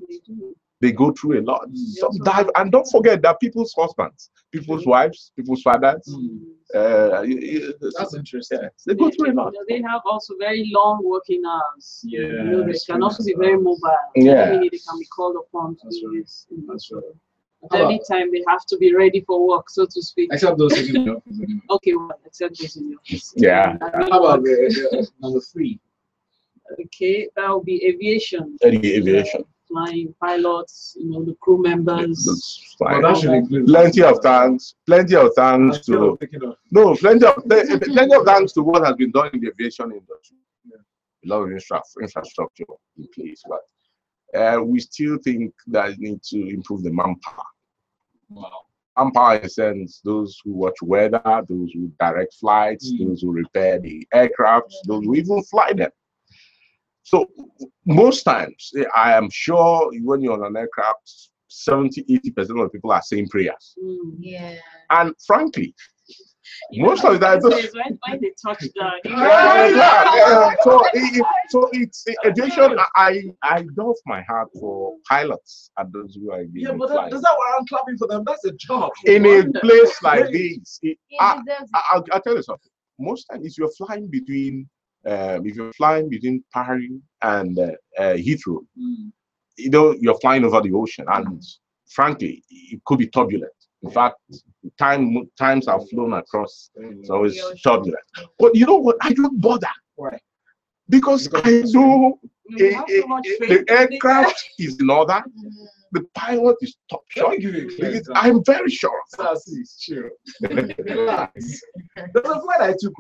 They go through a lot. Some dive, and don't forget that people's husbands, people's wives, people's fathers. That's interesting. Yeah, they go through a lot. They have also very long working hours. Yeah, they can also be very mobile. Yeah, they can be called upon to do this. That's right. Every time they have to be ready for work, so to speak. Except those in the office. Okay, well, except those in the office. Yeah. How about number 3? Okay, that will be aviation. Aviation. Flying pilots, the crew members. Plenty of thanks to what has been done in the aviation industry. A lot of infrastructure in place, but we still think that we need to improve the manpower. Wow. Manpower in the sense, those who watch weather, those who direct flights, those who repair the aircraft, those who even fly them. So most times, I am sure when you're on an aircraft, 70–80% of people are saying prayers. Yeah. And frankly, most of the time, when they touch down. So it's aviation. I doff my hat for pilots and those who are engaged. Yeah, but that's not why I'm clapping for them. That's a job. In a place like this, I'll tell you something. most times if you're flying between Paris and Heathrow, you know, you're flying over the ocean, and frankly, it could be turbulent. In fact, times I've flown across, so it's turbulent. But you know what? I don't bother. Why? Because I know the aircraft is in order. The pilot is top shot. I'm very sure. Chill. Relax. There's a flight I took.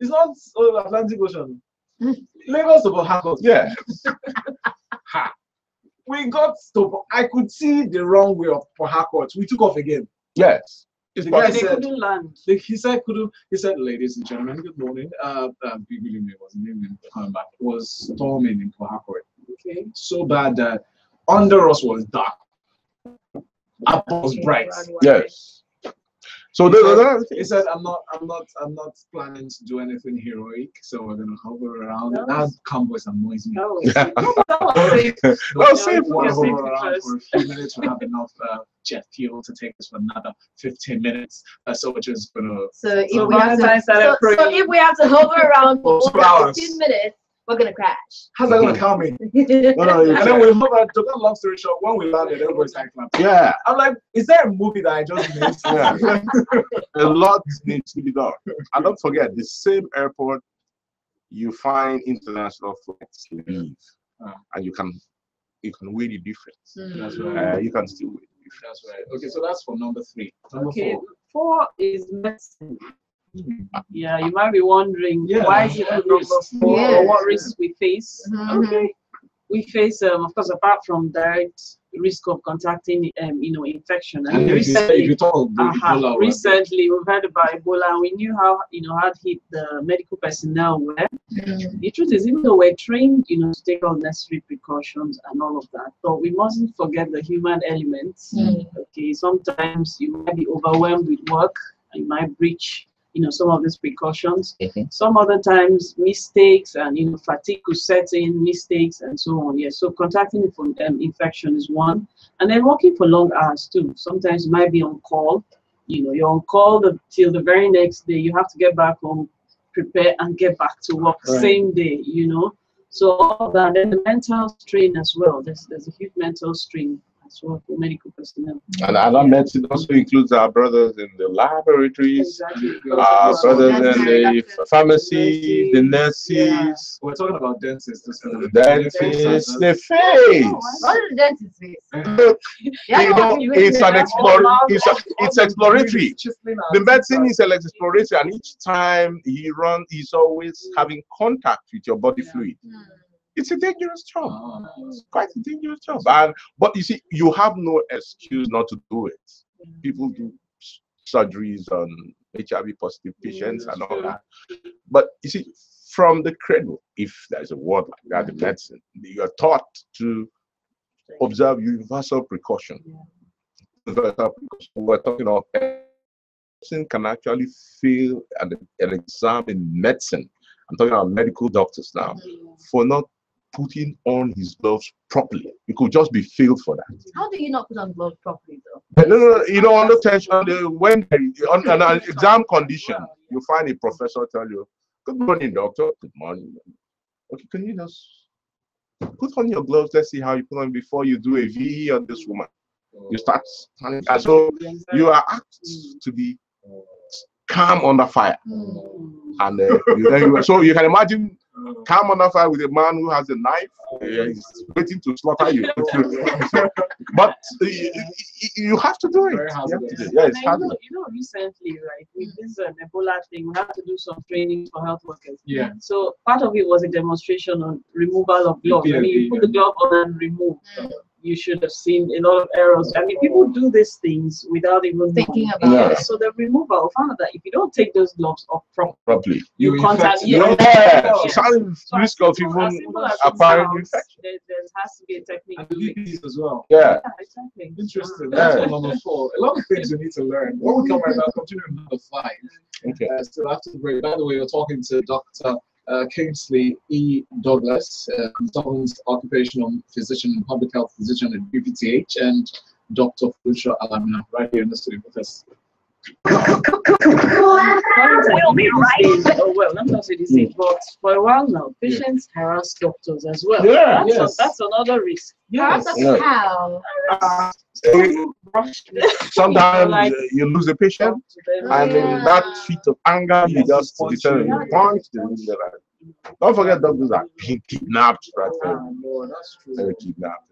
It's not Atlantic Ocean. Lagos to Port Harcourt. Yeah. We got to. I could see the wrong way of Port Harcourt. We took off again. Yes. The guy said, couldn't land. He said, ladies and gentlemen, good morning. Good evening, wasn't even coming back. It was storming in Port Harcourt. Okay. So bad that under us was dark. Up was bright. Yes. So he said, I'm not planning to do anything heroic, so we're gonna hover around. That convoys annoys me. Well, safe. We'll hover around for a few minutes. We have enough jet fuel to take us for another 15 minutes. So we're just gonna. So if we have to hover around for 15 minutes, we're gonna crash. How's that gonna count me? And then we hover. To cut long story short, when we landed, everybody started clapping. Yeah. I'm like, is there a movie that I just missed? Yeah. A lot needs to be done. And don't forget, the same airport you find international flights leave, and you can weigh the difference. That's right. You can still weigh the difference. That's right. Okay, so that's for number 3. Number 4 is medicine. Yeah, you might be wondering why is it number 4 or what risks we face. Okay, we face, of course, apart from direct risk of contacting, infection. And recently we've heard about Ebola, and we knew how hard hit the medical personnel were. The truth is, even though we're trained, to take all necessary precautions and all of that, but we mustn't forget the human elements. Okay, sometimes you might be overwhelmed with work, and you might breach some of these precautions. Some other times mistakes and fatigue could set in, mistakes and so on. Yes, so contacting for infection is one, and then working for long hours too. Sometimes you might be on call. You're on call till the very next day. You have to get back home, prepare and get back to work same day. So all of that, and the mental strain as well. There's a huge mental strain as well for medical personnel. And our medicine also includes our brothers in the laboratories, our brothers in the pharmacy, the nurses. We're talking about dentists. The dentists, the face. What is the dentist face? It's exploratory. The medicine is exploratory, and each time he's always having contact with your body fluid. It's a dangerous job. It's quite a dangerous job. But you see, you have no excuse not to do it. People do surgeries on HIV positive patients and all that. But you see, from the cradle, if there's a word like that in medicine, you're taught to observe universal precaution. We're talking about person can actually fail an exam in medicine. I'm talking about medical doctors now, for not putting on his gloves properly. It could just be failed for that. How do you not put on gloves properly though? No, under tension, when on an exam condition, you find a professor tell you, "Good morning, doctor. Good morning. Okay, can you just put on your gloves? Let's see how you put on before you do a VE on this woman." You start standing, and so you are asked to be calm under fire. And so you can imagine calm under fire with a man who has a knife. He's waiting to slaughter you. But you have to do it. Yeah, it's hard. Recently, right, with this Ebola thing, we had to do some training for health workers. Yeah. So part of it was a demonstration on removal of gloves. I mean, you put the glove on and remove. You should have seen a lot of errors. I mean, people do these things without even thinking about it. So the removal, found that if you don't take those gloves off properly, you contact. Risk of even acquiring infection. There has to be a technique. And VPs as well. Yeah. Exactly. Interesting. That's number 4. A lot of things we need to learn. When we come right now, continue with number 5. Okay. So after the break, by the way, we're talking to Dr. Kingsley E. Douglas, consultant, occupational physician and public health physician at UPTH, and Dr. Felicia Alamina, right here in the studio with us. We'll be right. Oh well, not necessarily these days, but for a while now, patients harass doctors as well. Yeah, That's another risk. Harass us how? Sometimes you lose a patient, and in that fit of anger, you just punch. Don't forget, doctors are being kidnapped right there. They're kidnapped.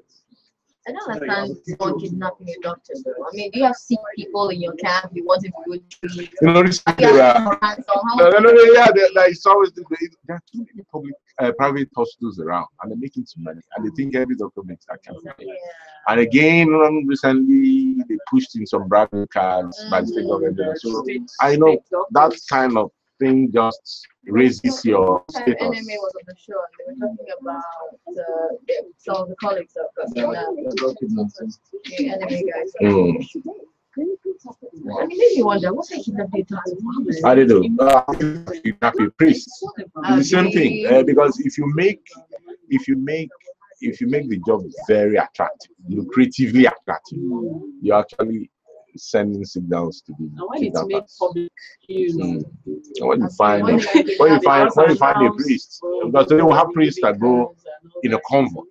I don't understand someone kidnapping a doctor though. I mean, do you have sick people in your camp? You want to go treat? You know, it's always there are too many public, private hospitals around, and they're making too many, and they think every doctor makes that kind of money. Yeah. And again, recently they pushed in some bribing cards by the state government. So I know that kind of thing just raises your status. NMA was on the show and they were talking about some of the colleagues of the NMA guys. I mean, maybe you wonder what's they kidnapping doctors? I don't know. Kidnapping priests. The same thing. Because if you make the job very attractive, lucratively attractive, you actually sending signals to the kidnappers. When you find a priest, because they will have priests that go in a convoy,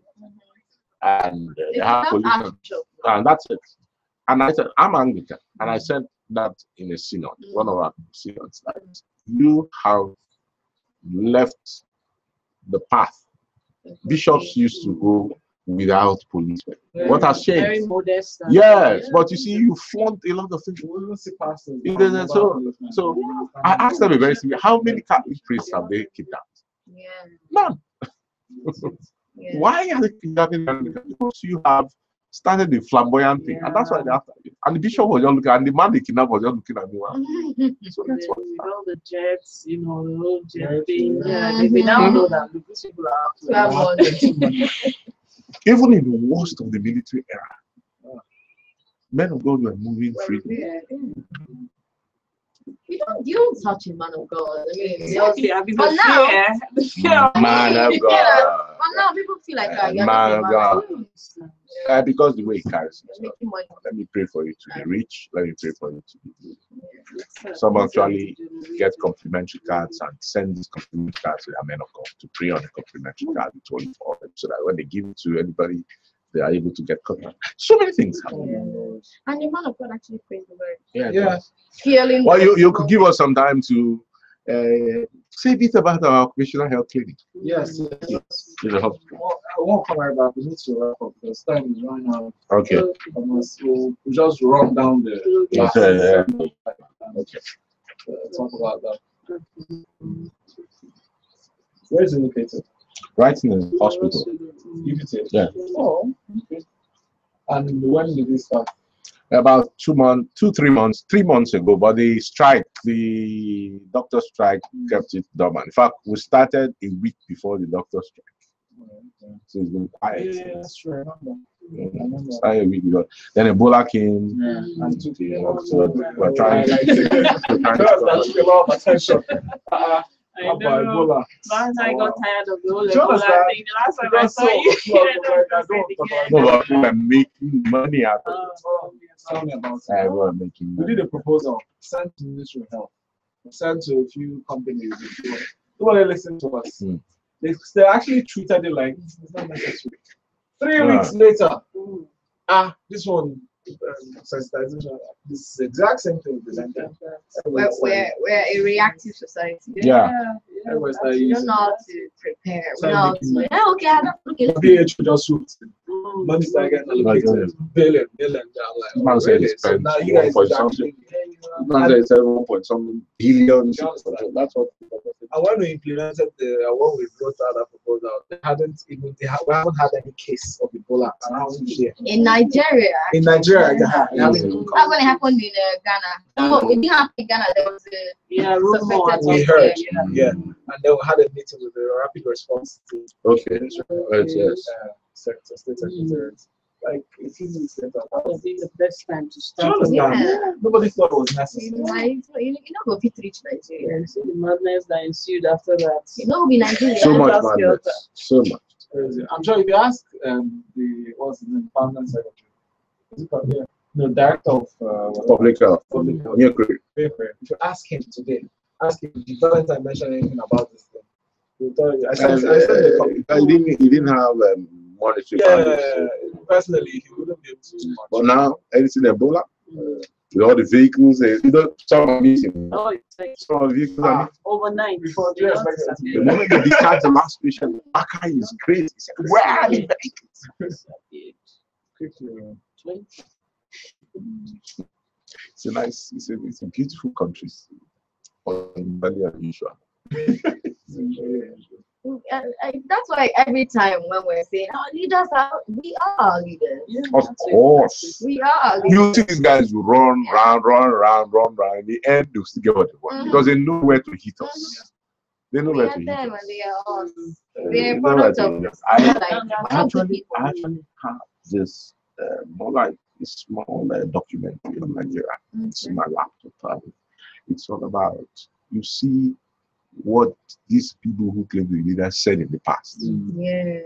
and they have police, and that's it. And I said, I'm Anglican, and I said that in a synod, one of our synods, that you have left the path. Bishops used to go without policemen. What has changed? Very modest. Yes, but you see, you flaunt a lot of things. So I asked them a very simple: how many Catholic priests have they kidnapped? Yeah. None. Why are they kidnapping them? Because you have started the flamboyant thing, and that's why they after it. And the bishop was just looking, and the man they kidnapped was just looking at me. So that's what. With all the jets, the whole jet thing. They now know that these people are. Even in the worst of the military era, men of God were moving freely. You don't touch a man of God. I mean, exactly. But now, man of God. But now people feel like man of God. Because the way he carries himself. Let me pray for you to be rich. Let me pray for you to be good. Some actually get complimentary cards and send these complimentary cards to their men of God to pray on the complimentary card for them, so that when they give it to anybody, they are able to get contact. So many things happen. And the man of God actually prays the word. Yeah. Feeling. Well, you could give us some time to say a bit about our occupational health clinic. Yes. In the hospital. I won't come right back. We need to wrap up because time is running out. Okay. We'll just run down the. Okay. Talk about that. Where is it located? Right in the hospital. UVT. Yeah. Oh, okay. And when did this start? About 3 months ago, but the doctor strike kept it dormant. In fact, we started a week before the doctor strike. So it's been quiet. Yeah, that's true. Started a week ago. Then Ebola came. And took so we're trying to a lot of attention. I know. Once I got tired of the whole Ebola thing, the last time I saw you, we're making money out of it. Tell me about it. We're making money. We did a proposal, sent to the Ministry of Health, sent to a few companies. Nobody listened to us. They actually treated it like it's not necessary. 3 weeks later, this one, sensitization, this is the exact same thing presented. We're a reactive society. Yeah. We don't know how to prepare. We know how to. Okay, I don't look at it. PH just swooped. Money started getting allocated. Billion. Man said he spent 1 point something. Man said 7 point something billion. That's what. And when we implemented when we brought out that proposal, we haven't had any case of Ebola around here. In Nigeria. In Nigeria, That's when it happened in Ghana. No, it didn't happen in Ghana. There was a we heard. Yeah. And then we had a meeting with the rapid response team. Okay. Yes. State secretaries. Like a few weeks later, that would be the best time to start. Nobody thought it was necessary. You know, go fit reach Nigeria. The madness that ensued after that. You know, be Nigeria. So much madness. So much. I'm sure if you ask the what's his name, permanent secretary. No, director of public health. Yeah, great. If you ask him today, ask him, did Valentine mention anything about this thing? He'll tell you. He didn't have monetary value. Personally, he wouldn't be able to do much. But now, anything Ebola, with all the vehicles, some are missing. Oh, it's like Some of the vehicles are overnight. Before They don't the disappear. the moment they discharge the last patient, Baka is crazy. He said, where are the vehicles? It's a beautiful country. Very unusual. That's why every time when we're saying our leaders we are our leaders. Yeah, Of course. We are our leaders. You see these guys who run. In the end, they'll still get what they want because they know where to hit us. They know We where are to hit them us. and they are us. They They're a know where product to of hit us. I like actually have this more like a small documentary on Nigeria. It's in my laptop. It's all about, you see what these people who claim to be leaders said in the past. Yeah.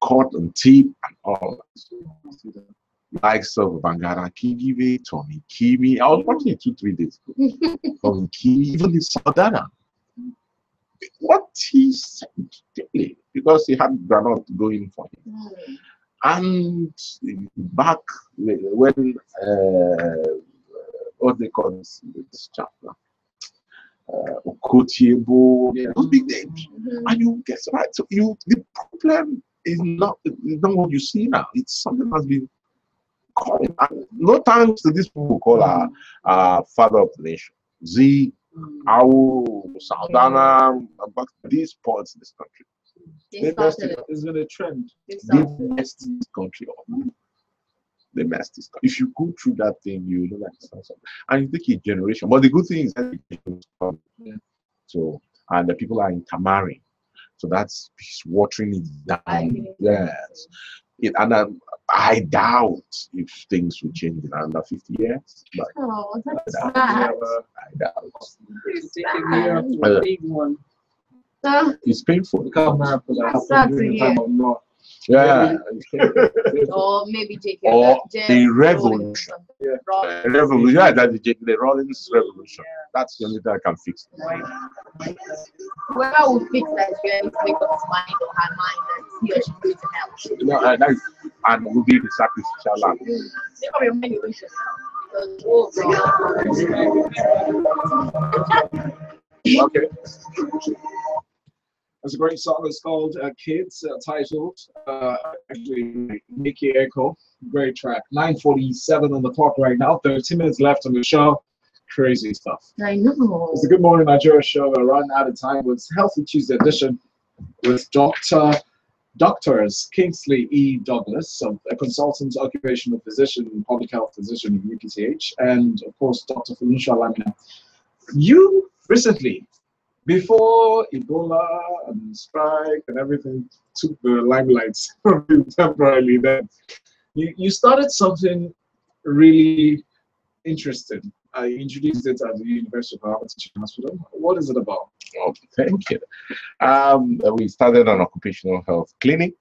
Caught on tape and all that. Likes of Bangara Kigibe, Tommy Kimi. I was watching it 2-3 days ago. Tommy Kimi, even in Saldana. What he said daily, because he had Granot going for him. And back when what they call this chapter, Okotiebo, those big names, and you guess right. So the problem is not what you see now. It's something that's been calling. And no thanks to these people who call our father of the nation, Z, Awu, Saldana, about these parts in this country. It's been a trend. They messed this country up. They messed this country. If you go through that thing, you know that. And you take a generation. But the good thing is that so, and the people are intermarrying. So that's watering it down. Yes. I doubt if things will change in under 50 years. But That's I sad. doubt. Take a mirror to a big one. It's painful. That's sad to hear. Yeah. Or maybe JK. Or the revolution. Revolution. Yeah, that's the Rollins revolution. That's the only thing I can fix. Whoever will fix that is going to make up his mind or her mind that he or she goes to hell. You know, and will be the sacrificial lamb. Make up your mind you wish now. Okay. It's a great song. It's called Kids, titled actually Mickey Echo. Great track. 9:47 on the clock right now. 13 minutes left on the show. Crazy stuff. I know. It's a Good Morning Nigeria show. We're running out of time with Healthy Tuesday edition with Doctors Kingsley E. Douglas, a consultant, occupational physician, and public health physician in UPTH, and of course Dr. Felicia Lamina. You recently, before Ebola and strike and everything took the limelight from you temporarily, then you started something really interesting. I introduced it at the University of Harvard Teaching Hospital. What is it about? Oh, thank you. We started an occupational health clinic.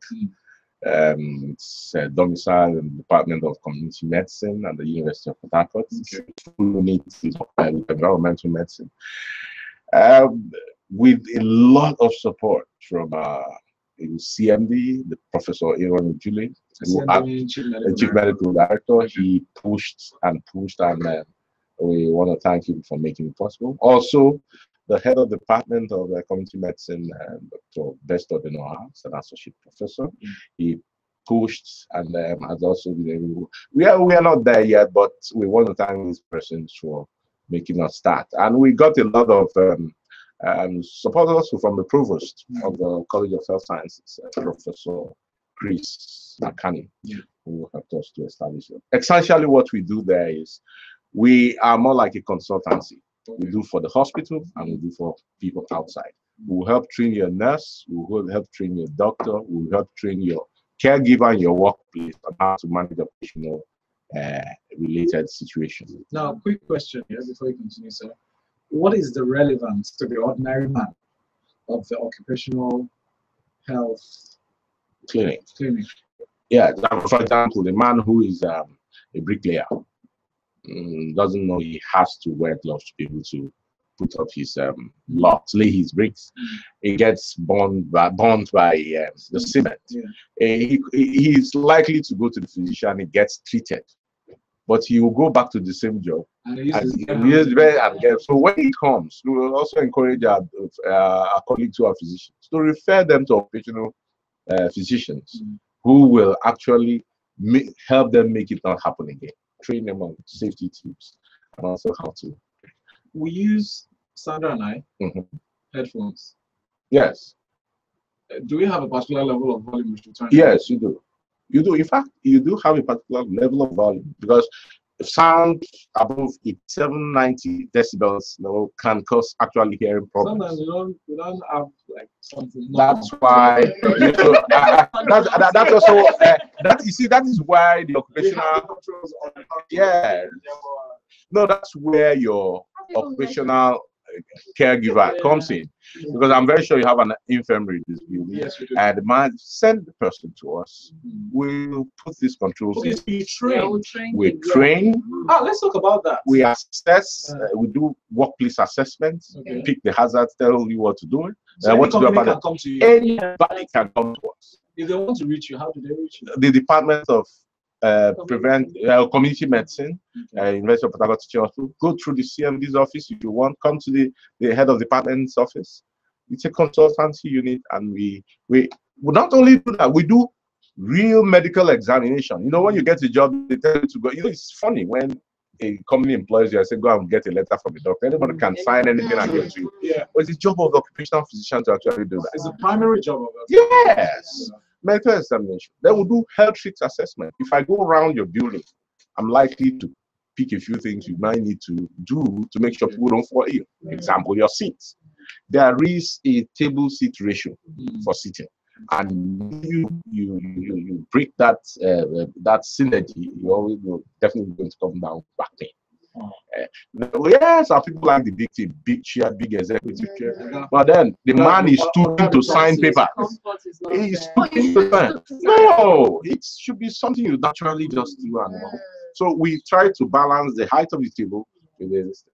It's domiciled in the Department of Community Medicine at the University of Port Harcourt. It's environmental medicine. With a lot of support from CMD, the Professor Aaron Ujule, Chief Medical Director. He pushed, and we want to thank him for making it possible. Also, the head of the Department of Community Medicine, Dr. Besto Benoit, an associate professor. He pushed and has also been able. We are not there yet, but we want to thank these persons for making us start. And we got a lot of support also from the provost of the College of Health Sciences, Professor Chris Makani, who helped us to establish it. Essentially, what we do there is we are more like a consultancy. We do for the hospital and we do for people outside. We will help train your nurse, we will help train your doctor, we will help train your caregiver in your workplace on how to manage operational related situations. Now, quick question here before you continue, sir. What is the relevance to the ordinary man of the occupational health clinic? clinic? Yeah, for example, the man who is a bricklayer, doesn't know he has to wear gloves to be able to put up his blocks, lay his bricks. He gets burned by the cement. He's likely to go to the physician. He gets treated, but he will go back to the same job. So when he comes, we will also encourage our colleagues who are physicians to refer them to occupational physicians who will actually help them make it not happen again. Train them on safety tips and also how to. We use, Sandra and I, headphones. Yes. Do we have a particular level of volume we should turn? Yes, you do. You do. In fact, you do have a particular level of volume because sound above 790 decibels can cause actually hearing problems. Sometimes we don't have like something. That's why. That's also you see, that is why the occupational. Yeah. No, that's where your occupational caregiver comes in, because I'm very sure you have an infirmary in this building. Yes, we do. And send the person to us. We'll put these controls in. We train. We train. Let's talk about that. We assess. We do workplace assessments. Pick the hazards. Tell you what to do. So what to do about can it. come to you. Anybody can come to us. If they want to reach you, how do they reach you? The Department of Community Medicine, University of Port Harcourt Teaching Hospital. Go through the CMD's office if you want. Come to the head of department's office. It's a consultancy unit, and we not only do that, we do real medical examination. You know, when you get a job, they tell you to go. You know, it's funny when a company employs you. I say, go and get a letter from a doctor. Anybody can sign anything and give it to you. Yeah. But it's the job of the occupational physician to actually do that. It's the primary job of it. Yes. Medical examination. Then we'll do health risk assessment. If I go around your building, I'm likely to pick a few things you might need to do to make sure people don't fall ill. Example, your seats. There is a table seat ratio for seating, and you break that synergy, you always definitely going to come down back pain. Yes, our people like the big chair, big executive chair, but then the man is stooping to sign paper. He's stooping to sign. No, it should be something you naturally just do. So we try to balance the height of the table with this.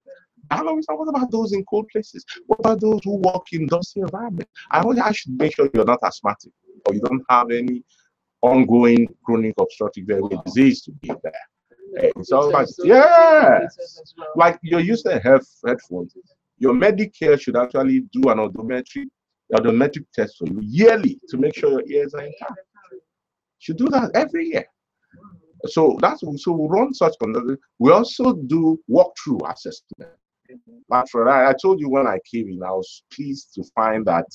What about those in cold places? What about those who work in dusty environment? I should make sure you're not asthmatic or you don't have any ongoing chronic obstructive airway disease to be there. It's all about, like you're using headphones. Your Medicare should actually do an odometric test for you yearly to make sure your ears are intact. Should do that every year. So we run such conduct. We also do walkthrough assessment. But for that, I told you when I came in, I was pleased to find that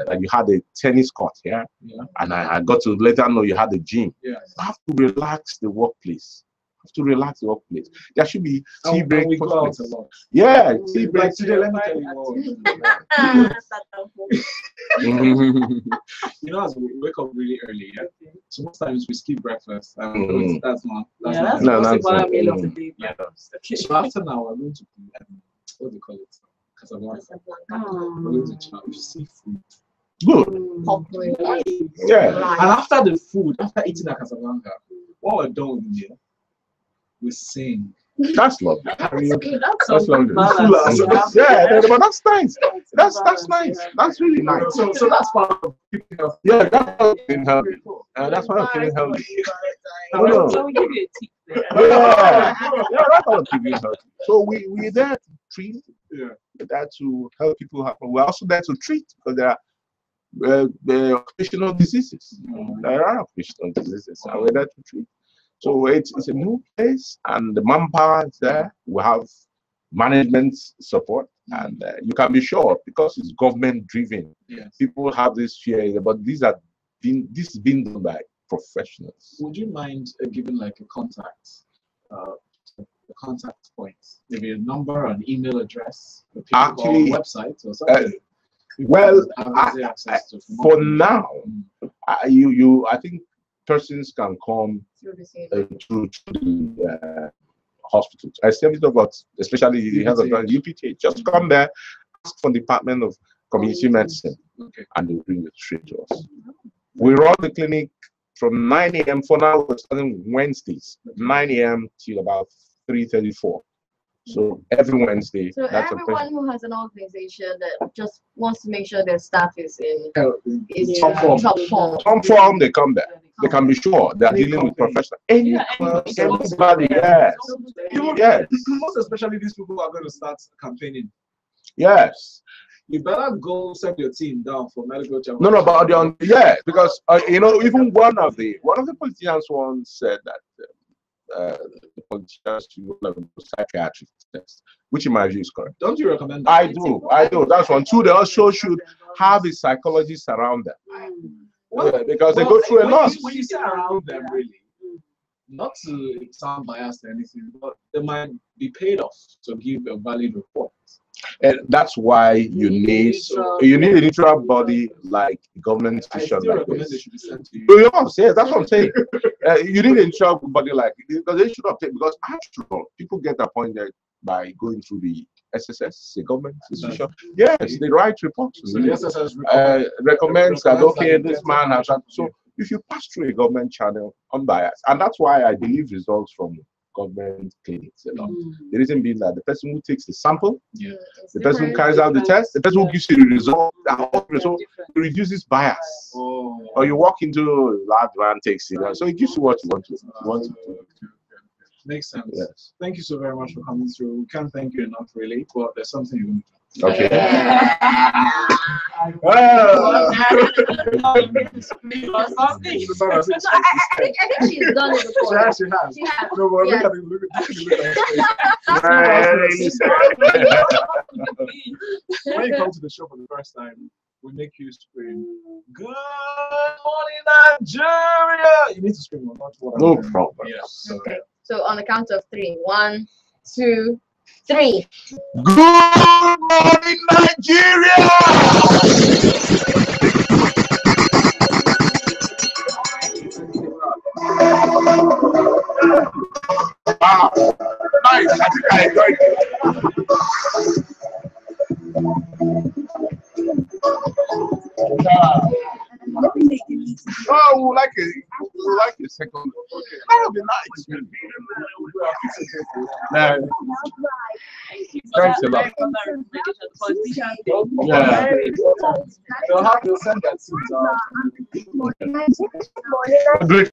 that you had a tennis court here, and I got to later know you had a gym. You have to relax the workplace. There should be tea break. We go out a lot. Yeah, tea break. Like today, let me tell you you know, as we wake up really early, so most times we skip breakfast. That's not a meal of the day. So after now, we're going to what do you call it? Casablanca. We're going to chat with seafood. Good. Yeah. And after the food, after eating at Casablanca, what we're done with the meal, we sing. That's lovely. That's lovely. Yeah, but that's nice. That's nice. That's really nice. So that's part of keeping healthy. Yeah, that's part of keeping healthy. That's part of keeping healthy. So we give you a tip there. That's part of keeping healthy. So we're there to treat. We're there to help people happen. We're also there to treat, because there are occupational diseases. There are occupational diseases, and we're there to treat. So it's a new place, and the manpower is there. We have management support, and you can be sure, because it's government driven. People have this fear, but this is being done by professionals. Would you mind giving like a contact point, maybe a number, an email address, actually, or a website or something? For now, I think persons can come through the hospital. I say this about, especially the health of the UPT. Just come there, ask for the Department of Community Medicine, and they'll bring it straight to us. We run the clinic from 9 a.m. for now. We're starting Wednesdays, 9 a.m. till about 3:34. So every Wednesday. So everyone who has an organization that just wants to make sure their staff is in top form. Top form, they come there. They can be sure they are dealing with professionals. Anybody, yes. Yes. Most especially these people who are going to start campaigning. Yes. You better go set your team down for medical check. No, but because you know, even one of the politicians once said that the politicians should do psychiatric tests, which in my view is correct. Don't you recommend that? I do. That's one. Two, they also should have a psychologist around them. Because they go through a lot. When you say around them, really, not to sound biased or anything, but they might be paid off to give a valid report. And that's why you need a neutral body like government institution like this. Yes, that's what I'm saying. You need a neutral body like it because they should not take, because after all, people get appointed by going through the SSS, the government institution. Yes, they write reports. So the SSS recommends that okay, this man has that. So if you pass through a government channel, unbiased, and that's why I believe results from government clinics a lot. The reason being that the person who takes the sample, the person who carries out the test, the person who gives you the result, it reduces bias. Or you walk into a large van, takes it, so it gives you what you want to do. Makes sense. Yes. Thank you so very much for coming through. We can't thank you enough, really, but there's something you want to do. Okay. I think she's done it before. She has. She has. No, but Yes. look at when you come to the show for the first time, we make you scream, "Good morning, Nigeria!" You need to scream or not. No problem. Yeah. So, Okay. So on the count of 3. 1, 2, 3. Good morning, Nigeria! Wow, nice. I think I enjoyed it. Oh, we like a second. Okay, that would be nice. Thanks a lot. Yeah. they'll send that to Great.